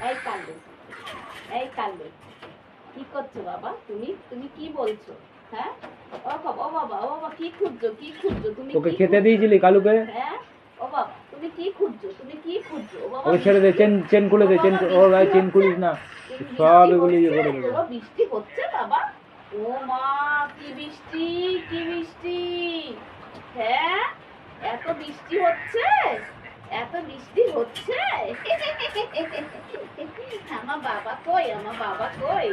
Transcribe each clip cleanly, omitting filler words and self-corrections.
এই কালু, এই কালু, কি করছো বাবা? তুমি তুমি কি বলছো? হ্যাঁ, ও বাবা, ও বাবা, ও বাবা, কি খুঁজছো? কি খুঁজছো তুমি? ওকে খেতে দিয়েছিলি কালুকে? হ্যাঁ, ও বাবা, তুমি কি খুঁজছো? তুমি কি খুঁজছো? ও বাবা, ওকে ছেড়ে দে, চেন চেন খুলে দে, চেন ওর গায়ে চেন খুলিস না, সব এগুলো ইয়ে করে দেবো। বৃষ্টি হচ্ছে বাবা? ও মা, কি বৃষ্টি, কি বৃষ্টি! হ্যাঁ, এত বৃষ্টি হচ্ছে, এত বৃষ্টি হচ্ছে। আমার বাবা কই? আমার বাবা কই?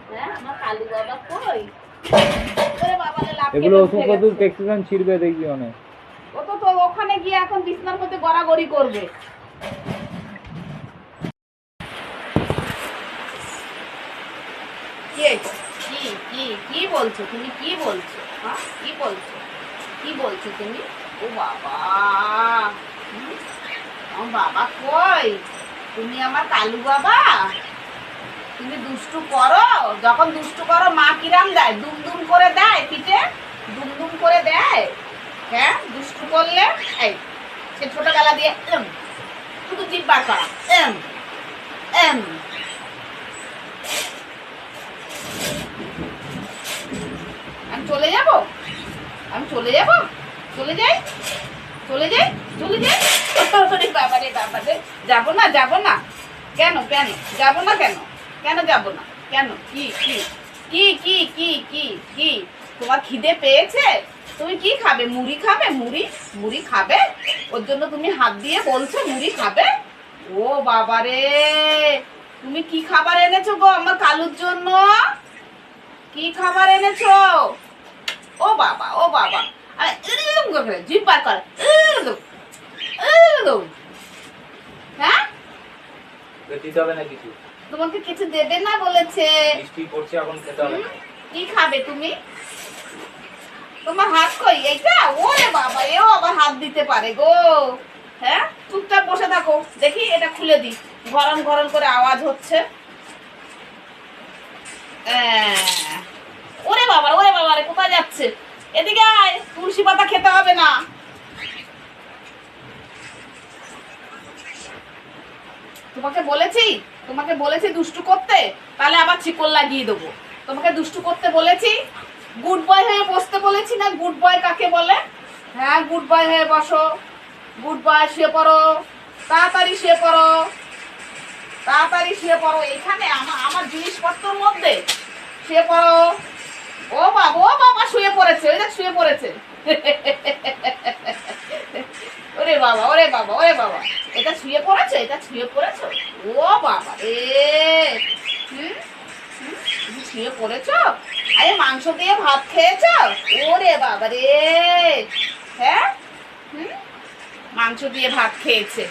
হ্যাঁ, আমার কালু বাবা কই? এগুলো ওষুধ ফষুধ প্রেসক্রিপশন ছিড়বে দেখবি অনেক। ও তো ওখানে গিয়ে এখন বিছনার মধ্যে গড়াগড়ি করবে। কি বলছো তুমি? কি বলছো? হ্যাঁ, কি বলছো? কি বলছো তুমি? ও বাবা, আমার বাবা কই? তুমি আমার কালু বাবা? তুমি দুষ্টু করো? যখন দুষ্টু করো মা কিরাম দেয়? দুম দুম করে দেয় পিঠে, দুম দুম করে দেয়। হ্যাঁ, দুষ্টু করলে এই সে ছোট গালা দিয়ে শুধু জিভ বার করা এম এম। আমি চলে যাব, আমি চলে যাব, চলে যাই, চলে যাই, চলে যাই। বাবা রে বাবা রে, যাবো না, যাবো না কেন? কেন যাবো না? কেন কেন যাবো না? কেন? কি কি কি কি কি কি কি তোমার খিদে পেয়েছে? তুমি কি খাবে? মুড়ি খাবে? মুড়ি, মুড়ি খাবে? ওর জন্য তুমি হাত দিয়ে বলছো মুড়ি খাবে? ও বাবা রে, তুমি কি খাবার এনেছো গো আমার কালুর জন্য? কি খাবার এনেছো? ও বাবা, ও বাবা, জিভ বার করে। হ্যাঁ, দিতে হবে না কিছু? তোমাকে কিছু দেবে না বলেছে। বৃষ্টি পড়ছে, এখন খেতে হবে। কি খাবে তুমি? তোমার হাত কই? এইটা? ওরে বাবা, এও আবার হাত দিতে পারে গো। হ্যাঁ, চুপচাপ বসে থাকো, দেখি এটা খুলে দি। গরম গরম করে আওয়াজ হচ্ছে। ওরে বাবা, ওরে বাবা রে, কোথায় যাচ্ছে? এদিকে আয়, তুলসী পাতা খেতে হবে না। তোমাকে বলেছি, তোমাকে বলেছি দুষ্টু করতে, তাহলে আবার চিকন লাগিয়ে দেবো। তোমাকে দুষ্টু করতে বলেছি, গুড বয় হয়ে বসতে বলেছি না? গুড বয় কাকে বলে? হ্যাঁ, গুড বয় হয়ে বসো, গুড বয়। শুয়ে পড়ো, তাড়াতাড়ি শুয়ে পড়ো, তাড়াতাড়ি শুয়ে পড়ো। এখানে আমার জিনিসপত্রের মধ্যে শুয়ে পড়ো। ও বাবা, ও বাবা শুয়ে পড়েছে, ওই দেখ শুয়ে পড়েছে। ওরে বাবা, ওরে বাবা, ওরে বাবা, এটা শুয়ে পড়েছে, এটা শুয়ে পড়েছো? ও বাবা রে, তুমি শুয়ে পড়েছো? আরে মাংস দিয়ে ভাত খেয়েছো? ওরে বাবা রে, হ্যাঁ, মাংস দিয়ে ভাত খেয়েছে।